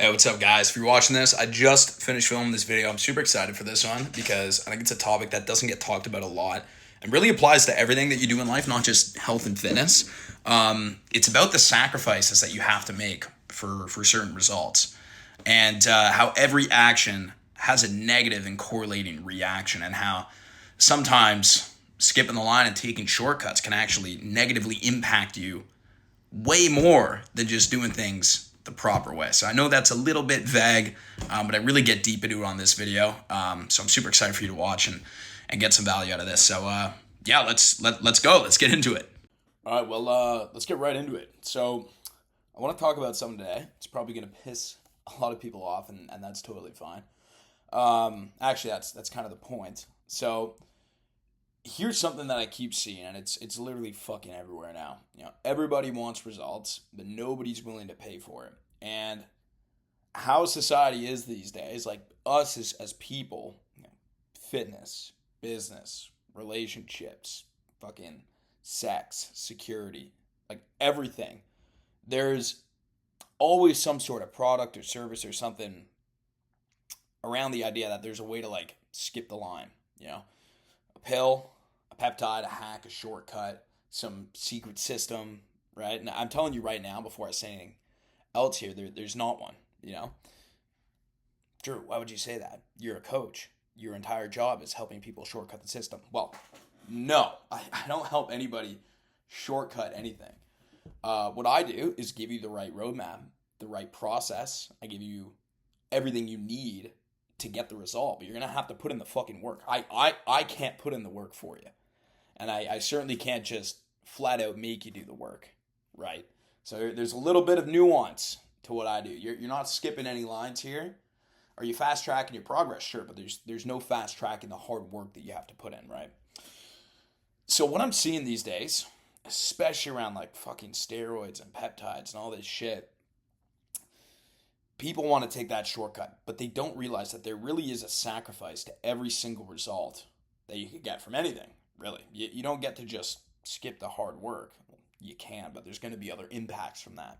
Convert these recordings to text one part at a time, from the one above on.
Hey, what's up, guys? If you're watching this, I just finished filming this video. I'm super excited for this one because I think it's a topic that doesn't get talked about a lot and really applies to everything that you do in life, not just health and fitness. It's about the sacrifices that you have to make for certain results and how every action has a negative and correlating reaction, and how sometimes skipping the line and taking shortcuts can actually negatively impact you way more than just doing things the proper way. So I know that's a little bit vague, but I really get deep into it on this video. So I'm super excited for you to watch and get some value out of this. So yeah, let's go. Let's get into it. All right, well, let's get right into it. So I want to talk about something today. It's probably going to piss a lot of people off, and that's totally fine. Actually, that's kind of the point. So here's something that I keep seeing, and it's literally fucking everywhere now. Everybody wants results, but nobody's willing to pay for it. And how society is these days, like us as people, fitness, business, relationships, fucking sex, security, like everything. There's always some sort of product or service or something around the idea that there's a way to like skip the line, a pill, a peptide, a hack, a shortcut, some secret system, right? And I'm telling you right now, before I say anything else here, there's not one. Drew, why would you say that? You're a coach. Your entire job is helping people shortcut the system. Well, no, I don't help anybody shortcut anything. What I do is give you the right roadmap, the right process. I give you everything you need to get the result, but you're going to have to put in the fucking work. I can't put in the work for you. And I certainly can't just flat out make you do the work, right? So there's a little bit of nuance to what I do. You're not skipping any lines here. Are you fast tracking your progress? Sure, but there's no fast tracking the hard work that you have to put in, right? So what I'm seeing these days, especially around like fucking steroids and peptides and all this shit, people want to take that shortcut, but they don't realize that there really is a sacrifice to every single result that you could get from anything, really. You don't get to just skip the hard work. You can, but there's going to be other impacts from that.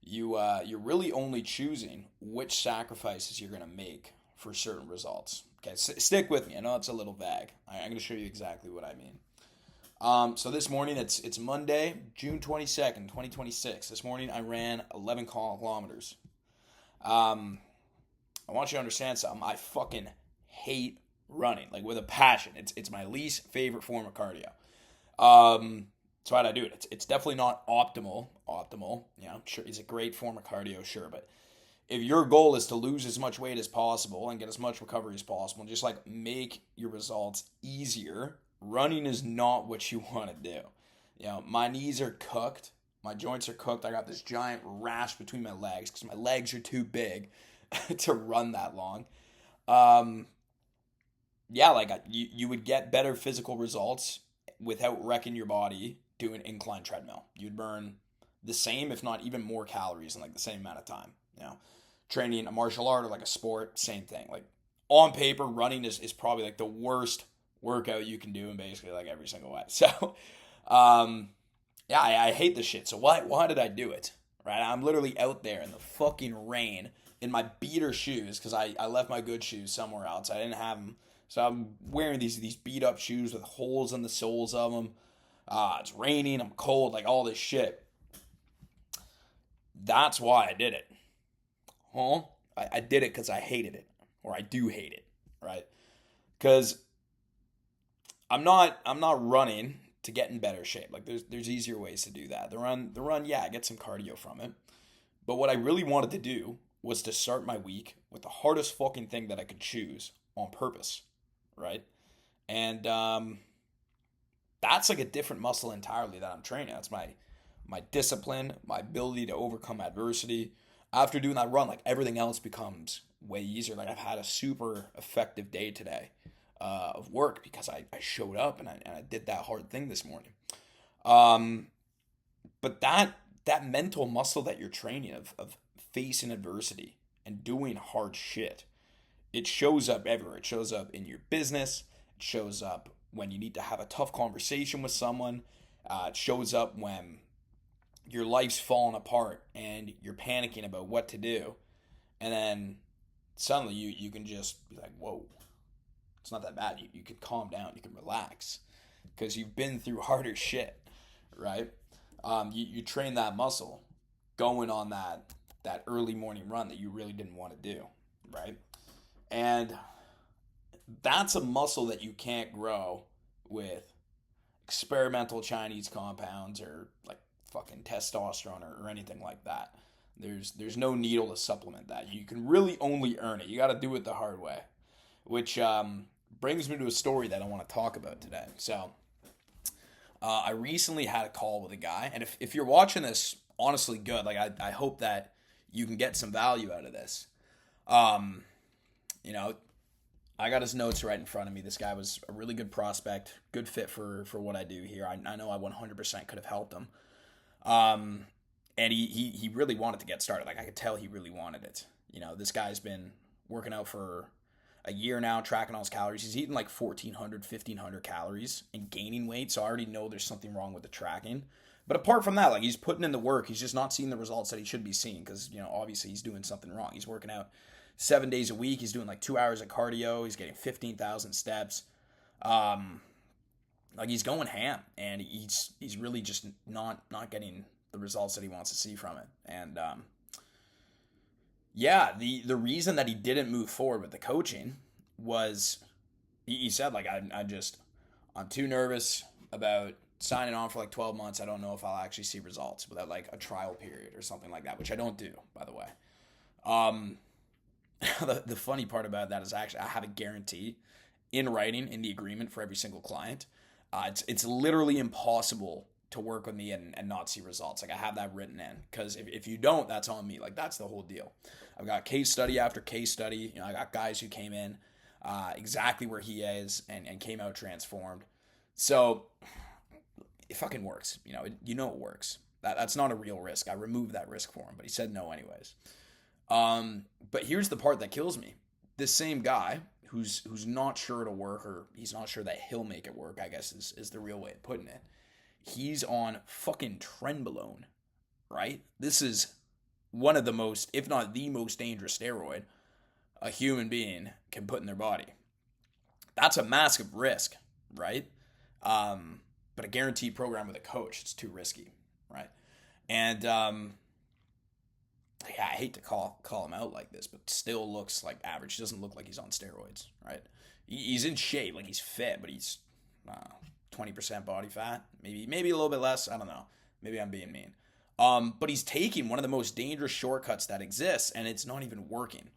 You're really only choosing which sacrifices you're going to make for certain results. Okay, stick with me. I know it's a little vague. I'm going to show you exactly what I mean. So this morning, it's Monday, June 22nd, 2026. This morning, I ran 11 kilometers. I want you to understand something. I fucking hate running, like with a passion. It's my least favorite form of cardio. So how'd I do it? It's definitely not optimal. Sure, it's a great form of cardio, sure, but if your goal is to lose as much weight as possible and get as much recovery as possible, and just like make your results easier, running is not what you want to do. My knees are cooked. My joints are cooked. I got this giant rash between my legs because my legs are too big to run that long. You would get better physical results without wrecking your body doing incline treadmill. You'd burn the same, if not even more calories in like the same amount of time. Training a martial art or like a sport, same thing. Like on paper, running is probably like the worst workout you can do in basically like every single way. So, I hate this shit. So why did I do it? Right? I'm literally out there in the fucking rain in my beater shoes because I left my good shoes somewhere else. I didn't have them. So I'm wearing these beat up shoes with holes in the soles of them. It's raining. I'm cold. Like all this shit. That's why I did it. Huh? I did it because I hated it, or I do hate it, right? Because I'm not running to get in better shape. Like there's easier ways to do that. The run, yeah, I get some cardio from it. But what I really wanted to do was to start my week with the hardest fucking thing that I could choose on purpose, right? And that's like a different muscle entirely that I'm training. That's my discipline, my ability to overcome adversity. After doing that run, like everything else becomes way easier. Like I've had a super effective day today of work because I showed up and I did that hard thing this morning. But that mental muscle that you're training of facing adversity and doing hard shit, it shows up everywhere. It shows up in your business. It shows up when you need to have a tough conversation with someone. It shows up when your life's falling apart and you're panicking about what to do. And then suddenly you can just be like, whoa, it's not that bad. You can calm down, you can relax because you've been through harder shit, right? You train that muscle going on that early morning run that you really didn't want to do, right? And that's a muscle that you can't grow with experimental Chinese compounds or like fucking testosterone or anything like that. There's no needle to supplement that. You can really only earn it. You got to do it the hard way, which brings me to a story that I want to talk about today. So I recently had a call with a guy, and if you're watching this, honestly, good. Like I hope that you can get some value out of this. Um, you know, I got his notes right in front of me. This guy was a really good prospect, good fit for what I do here. I know I 100% could have helped him. Um, and he really wanted to get started. Like I could tell he really wanted it. This guy's been working out for a year now, tracking all his calories. He's eating like 1,400, 1,500 calories and gaining weight. So I already know there's something wrong with the tracking. But apart from that, like he's putting in the work. He's just not seeing the results that he should be seeing because, obviously he's doing something wrong. He's working out 7 days a week. He's doing like 2 hours of cardio. He's getting 15,000 steps. Like he's going ham, and he's really just not getting the results that he wants to see from it. And yeah, the reason that he didn't move forward with the coaching was he said like I'm too nervous about signing on for like 12 months. I don't know if I'll actually see results without like a trial period or something like that, which I don't do, by the way. The funny part about that is actually I have a guarantee in writing in the agreement for every single client. It's literally impossible to work with me and not see results. Like I have that written in because if you don't, that's on me. Like that's the whole deal. I've got case study after case study. I got guys who came in exactly where he is and came out transformed. So it fucking works. It works. That's not a real risk. I removed that risk for him, but he said no anyways. But here's the part that kills me. This same guy who's not sure it'll work, or he's not sure that he'll make it work, I guess is the real way of putting it. He's on fucking trenbolone, right? This is one of the most, if not the most dangerous steroid a human being can put in their body. That's a massive risk, right? But a guaranteed program with a coach, it's too risky, right? And yeah, I hate to call him out like this, but still looks like average. He doesn't look like he's on steroids, right? He's in shape, like he's fit, but he's 20% body fat, maybe a little bit less. I don't know. Maybe I'm being mean. But he's taking one of the most dangerous shortcuts that exists, and it's not even working,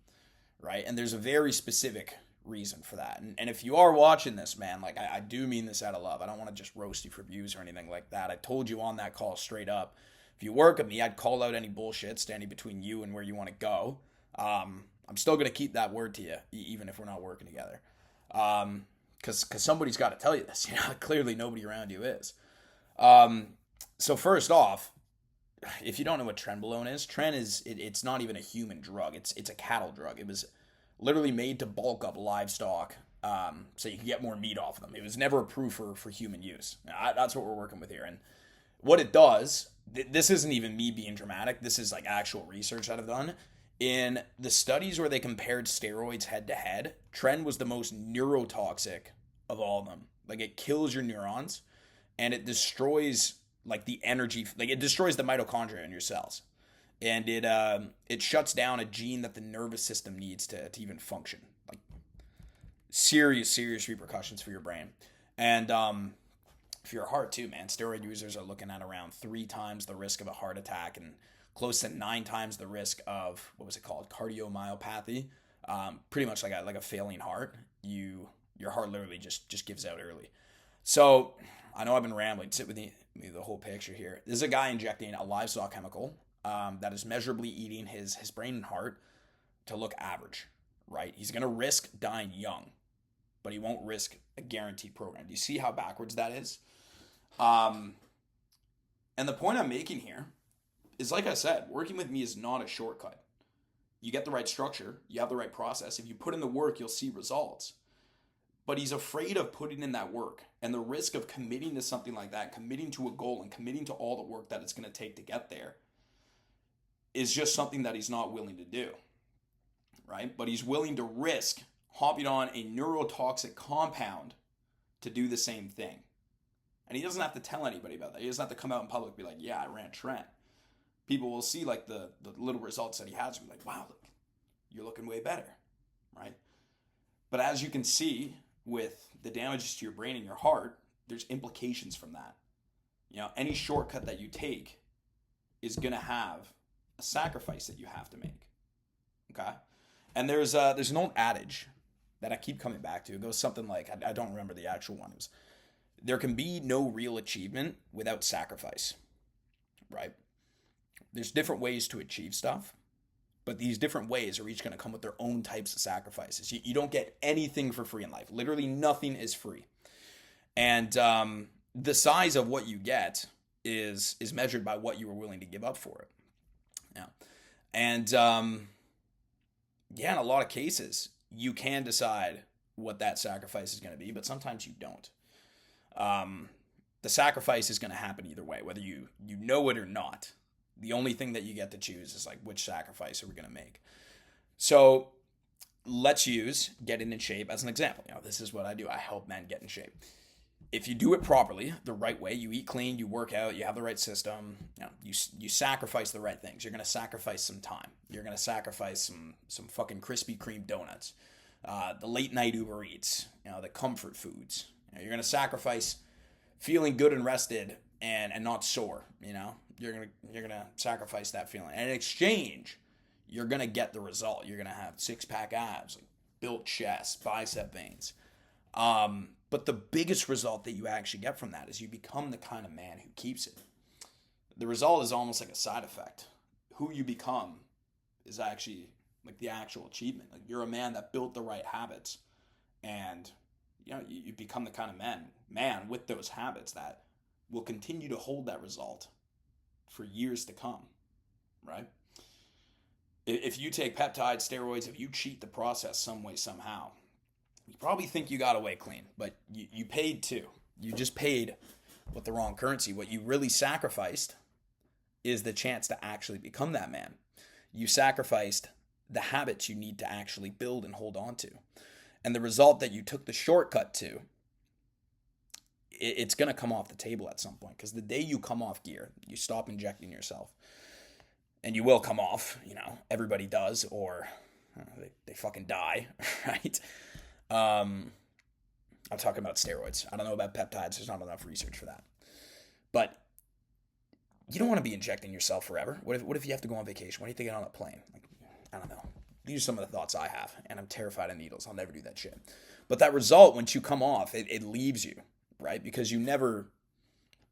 right? And there's a very specific reason for that. And if you are watching this, man, like I do mean this out of love. I don't want to just roast you for views or anything like that. I told you on that call straight up. If you work with me, I'd call out any bullshit standing between you and where you want to go. I'm still going to keep that word to you, even if we're not working together. Because somebody's got to tell you this. Clearly nobody around you is. So first off, if you don't know what trenbolone is, it's not even a human drug. It's a cattle drug. It was literally made to bulk up livestock so you can get more meat off of them. It was never approved for human use. That's what we're working with here. And what it does, this isn't even me being dramatic. This is like actual research that I've done. In the studies where they compared steroids head to head, Tren was the most neurotoxic of all of them. Like it kills your neurons and it destroys like the energy, like it destroys the mitochondria in your cells. And it shuts down a gene that the nervous system needs to even function. Like serious repercussions for your brain. And if you're a heart too, man, steroid users are looking at around 3 times the risk of a heart attack and close to 9 times the risk of, what was it called, cardiomyopathy. Pretty much like a failing heart. Your heart literally just gives out early. So I know I've been rambling. Sit with me the whole picture here. This is a guy injecting a livestock chemical that is measurably eating his brain and heart to look average, right? He's going to risk dying young, but he won't risk a guaranteed program. Do you see how backwards that is? And the point I'm making here is, like I said, working with me is not a shortcut. You get the right structure, you have the right process. If you put in the work, you'll see results. But he's afraid of putting in that work, and the risk of committing to something like that, committing to a goal and committing to all the work that it's going to take to get there is just something that he's not willing to do. right? But he's willing to risk hopping on a neurotoxic compound to do the same thing. And he doesn't have to tell anybody about that. He doesn't have to come out in public and be like, yeah, I ran Trent. People will see like the little results that he has and be like, wow, look, you're looking way better, right? But as you can see with the damages to your brain and your heart, there's implications from that. Any shortcut that you take is going to have a sacrifice that you have to make. Okay? And there's an old adage that I keep coming back to. It goes something like, I don't remember the actual one. It was, there can be no real achievement without sacrifice, right? There's different ways to achieve stuff, but these different ways are each going to come with their own types of sacrifices. You don't get anything for free in life. Literally nothing is free. And the size of what you get is measured by what you were willing to give up for it. Yeah. And in a lot of cases, you can decide what that sacrifice is going to be, but sometimes you don't. The sacrifice is going to happen either way, whether you know it or not. The only thing that you get to choose is like, which sacrifice are we going to make? So let's use getting in shape as an example. This is what I do. I help men get in shape. If you do it properly, the right way, you eat clean, you work out, you have the right system, you sacrifice the right things. You're going to sacrifice some time. You're going to sacrifice some fucking Krispy Kreme donuts, the late night Uber Eats, the comfort foods. You're going to sacrifice feeling good and rested and not sore. You're gonna sacrifice that feeling, and in exchange, you're gonna get the result. You're gonna have 6-pack abs, like built chest, bicep veins. But the biggest result that you actually get from that is you become the kind of man who keeps it. The result is almost like a side effect. Who you become is actually like the actual achievement. Like you're a man that built the right habits, and you become the kind of man with those habits that will continue to hold that result for years to come, right? If you take peptides, steroids, if you cheat the process some way, somehow, you probably think you got away clean, but you paid too. You just paid with the wrong currency. What you really sacrificed is the chance to actually become that man. You sacrificed the habits you need to actually build and hold on to. And the result that you took the shortcut to, it's going to come off the table at some point, because the day you come off gear, you stop injecting yourself, and you will come off, everybody does, or they fucking die, right? I'm talking about steroids. I don't know about peptides. There's not enough research for that. But you don't want to be injecting yourself forever. What if you have to go on vacation? What are you thinking on a plane? Like, I don't know. These are some of the thoughts I have, and I'm terrified of needles. I'll never do that shit. But that result, once you come off, it leaves you, right? Because you never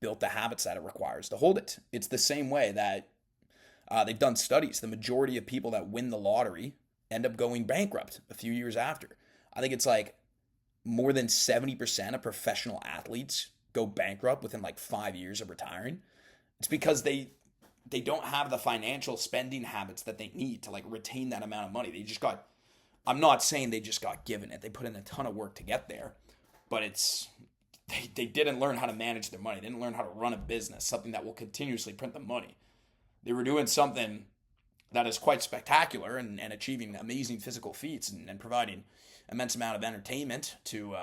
built the habits that it requires to hold it. It's the same way that they've done studies. The majority of people that win the lottery end up going bankrupt a few years after. I think it's like more than 70% of professional athletes go bankrupt within like 5 years of retiring. It's because they don't have the financial spending habits that they need to like retain that amount of money. I'm not saying they just got given it. They put in a ton of work to get there, but they didn't learn how to manage their money. They didn't learn how to run a business, something that will continuously print them money. They were doing something that is quite spectacular and achieving amazing physical feats and providing immense amount of entertainment to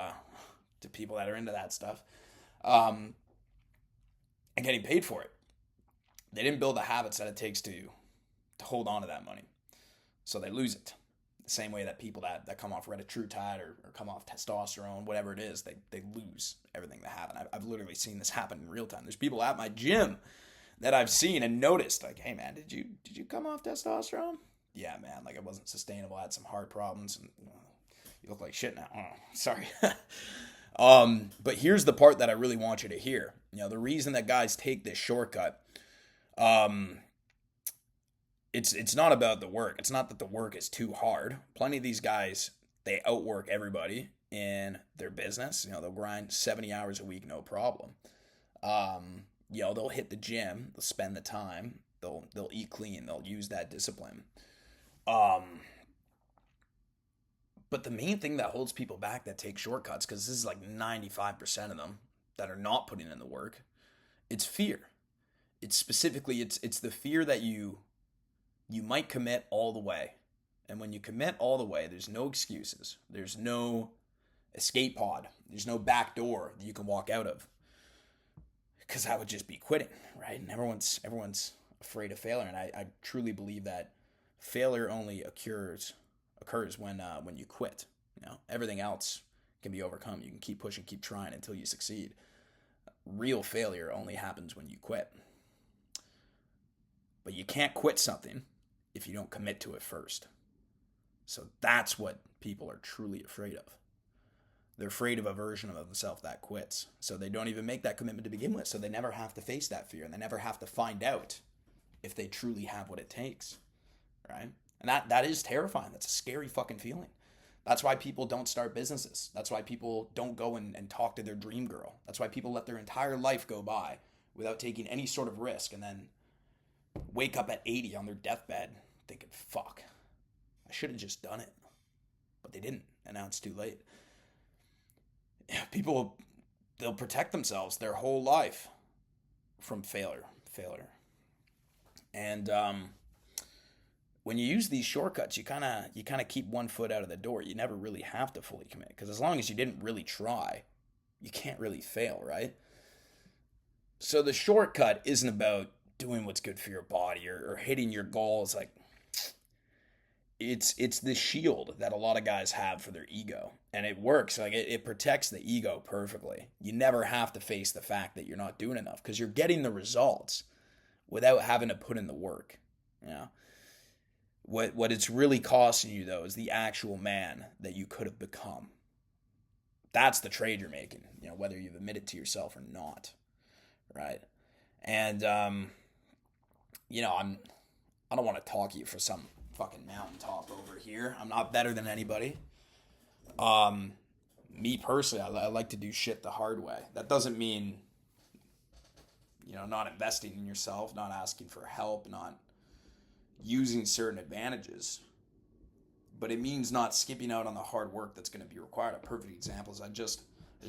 people that are into that stuff, and getting paid for it. They didn't build the habits that it takes to hold on to that money, so they lose it. The same way that people that come off retatrutide or come off testosterone, whatever it is, they lose everything they have. And I've literally seen this happen in real time. There's people at my gym that I've seen and noticed, like, hey man, did you come off testosterone? Yeah, man, like it wasn't sustainable. I had some heart problems, and you look like shit now. Oh, sorry. But here's the part that I really want you to hear. The reason that guys take this shortcut, it's not about the work. It's not that the work is too hard. Plenty of these guys, they outwork everybody in their business. They'll grind 70 hours a week, no problem. They'll hit the gym, they'll spend the time, they'll eat clean, they'll use that discipline. But the main thing that holds people back that take shortcuts, because this is like 95% of them that are not putting in the work, it's fear. It's specifically, it's the fear that you might commit all the way And when you commit all the way, there's no excuses. There's no escape pod. There's no back door that you can walk out of. Because that would just be quitting, right? And everyone's afraid of failure. And I truly believe that failure only occurs when you quit. Everything else can be overcome. You can keep pushing, keep trying until you succeed. Real failure only happens when you quit. But you can't quit something if you don't commit to it first. So that's what people are truly afraid of. They're afraid of a version of themselves that quits. So they don't even make that commitment to begin with. So they never have to face that fear, and they never have to find out if they truly have what it takes, right? And that is terrifying. That's a scary fucking feeling. That's why people don't start businesses. That's why people don't go and talk to their dream girl. That's why people let their entire life go by without taking any sort of risk, and then wake up at 80 on their deathbed thinking, fuck, I should have just done it. But they didn't, and now it's too late. People, they'll protect themselves their whole life from failure. And when you use these shortcuts, you kind of keep one foot out of the door. You never really have to fully commit, because as long as you didn't really try, you can't really fail, right? So the shortcut isn't about doing what's good for your body or hitting your goals. Like, it's the shield that a lot of guys have for their ego, and it works. Like, it protects the ego perfectly. You never have to face the fact that you're not doing enough, because you're getting the results without having to put in the work. What it's really costing you, though, is the actual man that you could have become. That's the trade you're making, whether you've admitted to yourself or not, right? And I don't want to talk you for some fucking mountaintop over here. I'm not better than anybody. Me personally, I like to do shit the hard way. That doesn't mean, not investing in yourself, not asking for help, not using certain advantages. But it means not skipping out on the hard work that's going to be required. A perfect example is I just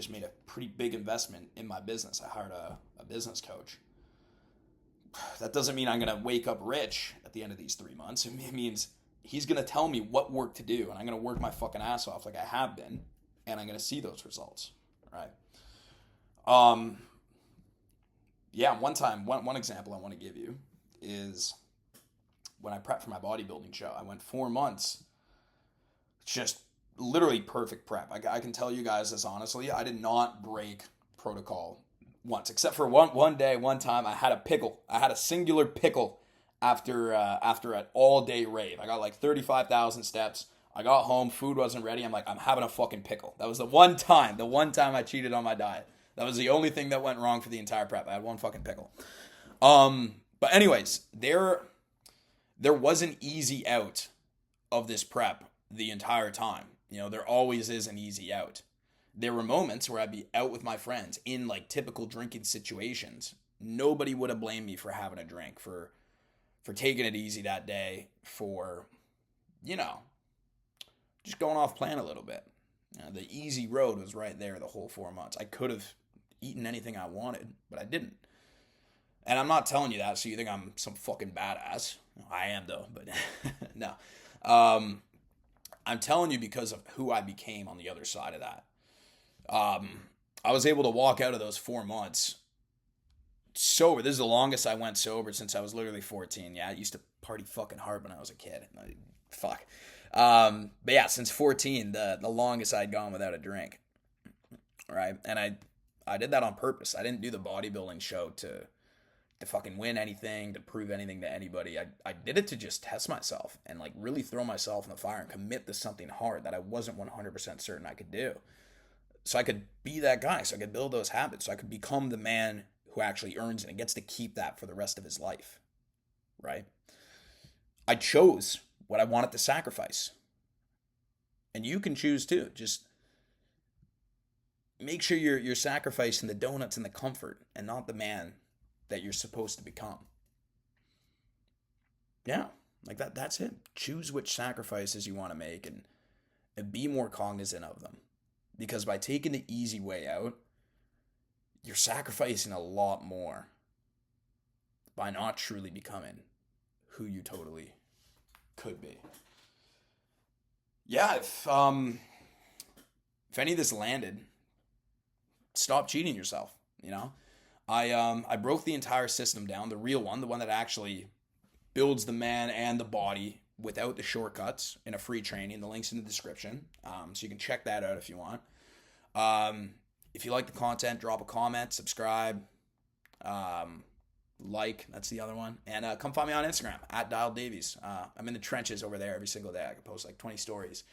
made a pretty big investment in my business. I hired a business coach. That doesn't mean I'm going to wake up rich at the end of these 3 months. It means he's going to tell me what work to do, and I'm going to work my fucking ass off like I have been, and I'm going to see those results, right? One example I want to give you is when I prepped for my bodybuilding show. I went 4 months, just literally perfect prep. I can tell you guys this honestly. I did not break protocol once, except for one day, one time. I had a pickle. I had a singular pickle after an all-day rave. I got like 35,000 steps. I got home, food wasn't ready. I'm having a fucking pickle. That was the one time I cheated on my diet. That was the only thing that went wrong for the entire prep. I had one fucking pickle. But anyways, there was an easy out of this prep the entire time. There always is an easy out. There were moments where I'd be out with my friends in like typical drinking situations. Nobody would have blamed me for having a drink, for taking it easy that day, for, just going off plan a little bit. The easy road was right there the whole 4 months. I could have eaten anything I wanted, but I didn't. And I'm not telling you that so you think I'm some fucking badass. I am, though, but no. I'm telling you because of who I became on the other side of that. I was able to walk out of those 4 months sober. This is the longest I went sober since I was literally 14. Yeah, I used to party fucking hard when I was a kid. Fuck. But yeah, since 14, the longest I'd gone without a drink. Right? And I did that on purpose. I didn't do the bodybuilding show to fucking win anything, to prove anything to anybody. I did it to just test myself and like really throw myself in the fire and commit to something hard that I wasn't 100% certain I could do. So I could be that guy, so I could build those habits, so I could become the man who actually earns it and gets to keep that for the rest of his life, right? I chose what I wanted to sacrifice. And you can choose too. Just make sure you're sacrificing the donuts and the comfort and not the man that you're supposed to become. Yeah, like that's it. Choose which sacrifices you want to make and be more cognizant of them. Because by taking the easy way out, you're sacrificing a lot more by not truly becoming who you totally could be. yeah, if any of this landed, stop cheating yourself. You know, I broke the entire system down, the real one, the one that actually builds the man and the body without the shortcuts in a free training. The link's in the description, so you can check that out if you want. If you like the content, drop a comment, subscribe, like, that's the other one, and come find me on Instagram at Dial Davies. I'm in the trenches over there every single day. I can post like 20 stories.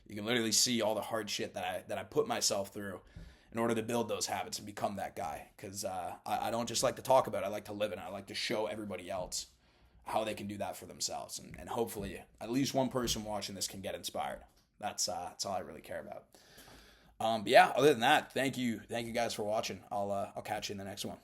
You can literally see all the hard shit that I put myself through in order to build those habits and become that guy. Because I don't just like to talk about it, I like to live it. I like to show everybody else how they can do that for themselves. And hopefully at least one person watching this can get inspired. That's all I really care about. But yeah, other than that, thank you guys for watching. I'll catch you in the next one.